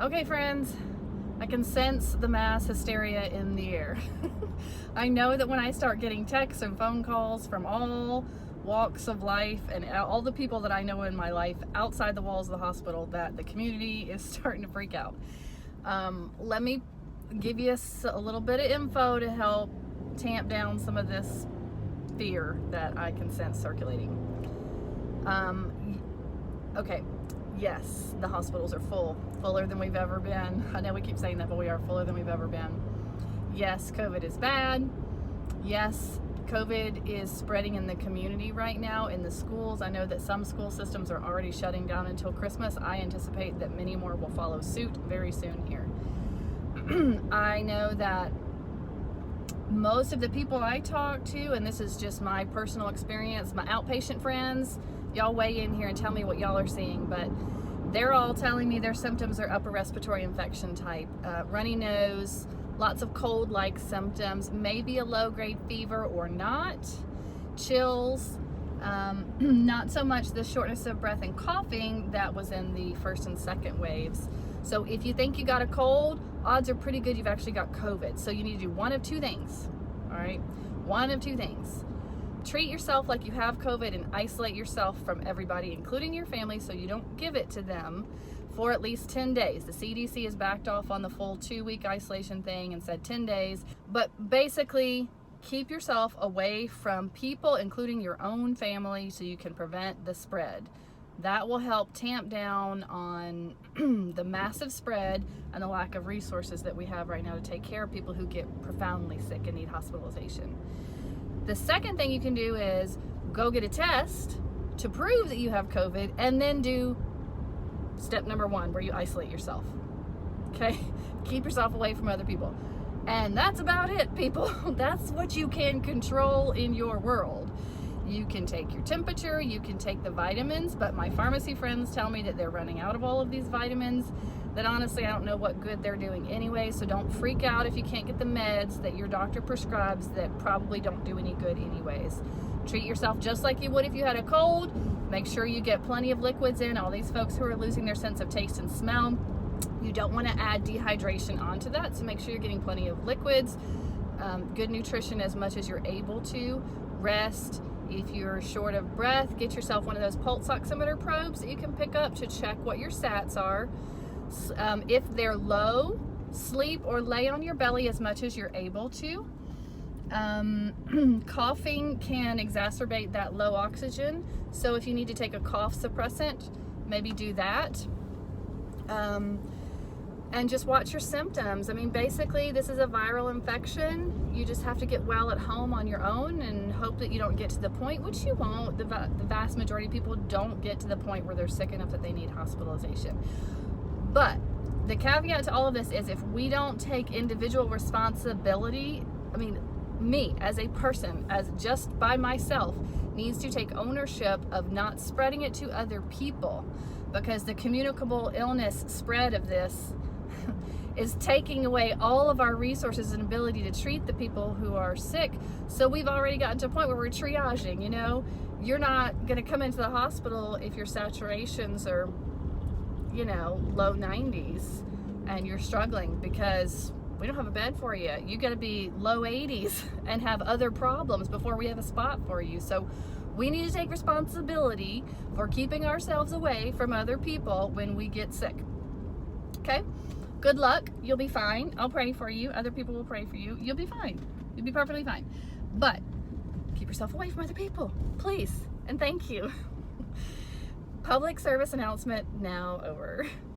Okay, friends, I can sense the mass hysteria in the air. I know that when I start getting texts and phone calls from all walks of life and all the people that I know in my life outside the walls of the hospital, that the community is starting to freak out. Let me give you a little bit of info to help tamp down some of this fear that I can sense circulating. Okay, yes, the hospitals are fuller than we've ever been. I know we keep saying that, but we are fuller than we've ever been. Yes, COVID is bad. Yes, COVID is spreading in the community right now, in the schools. I know that some school systems are already shutting down until Christmas. I anticipate that many more will follow suit very soon here. I know that most of the people I talk to, and this is just my personal experience, my outpatient friends, y'all weigh in here and tell me what y'all are seeing, but they're all telling me their symptoms are upper respiratory infection type, runny nose, lots of cold-like symptoms, maybe a low-grade fever or not, chills, not so much the shortness of breath and coughing that was in the first and second waves. So if you think you got a cold, odds are pretty good you've actually got COVID. So you need to do one of two things, all right? One of two things. Treat yourself like you have COVID and isolate yourself from everybody, including your family, so you don't give it to them for at least 10 days. The CDC has backed off on the full 2-week isolation thing and said 10 days. But basically, keep yourself away from people, including your own family, so you can prevent the spread. That will help tamp down on the massive spread and the lack of resources that we have right now to take care of people who get profoundly sick and need hospitalization. The second thing you can do is go get a test to prove that you have COVID, and then do step number 1, where you isolate yourself. Okay? Keep yourself away from other people. And that's about it, people. That's what you can control in your world. You can take your temperature, you can take the vitamins, but my pharmacy friends tell me that they're running out of all of these vitamins, that honestly I don't know what good they're doing anyway, so don't freak out if you can't get the meds that your doctor prescribes that probably don't do any good anyways. Treat yourself just like you would if you had a cold. Make sure you get plenty of liquids in. All these folks who are losing their sense of taste and smell, you don't want to add dehydration onto that, so make sure you're getting plenty of liquids, good nutrition as much as you're able to, rest. If you're short of breath, get yourself one of those pulse oximeter probes that you can pick up to check what your sats are. If they're low, sleep or lay on your belly as much as you're able to. Coughing can exacerbate that low oxygen, so if you need to take a cough suppressant, maybe do that. And just watch your symptoms. I mean, basically, this is a viral infection. You just have to get well at home on your own and hope that you don't get to the point, which you won't. The vast majority of people don't get to the point where they're sick enough that they need hospitalization. But the caveat to all of this is if we don't take individual responsibility, I mean, me as a person, as just by myself, needs to take ownership of not spreading it to other people, because the communicable illness spread of this is taking away all of our resources and ability to treat the people who are sick. So we've already gotten to a point where we're triaging, you know. You're not gonna come into the hospital if your saturations are, you know, low 90s and you're struggling, because we don't have a bed for you. You gotta be low 80s and have other problems before we have a spot for you. So we need to take responsibility for keeping ourselves away from other people when we get sick. Okay? Good luck. You'll be fine. I'll pray for you. Other people will pray for you. You'll be fine. You'll be perfectly fine. But keep yourself away from other people, please. And thank you. Public service announcement now over.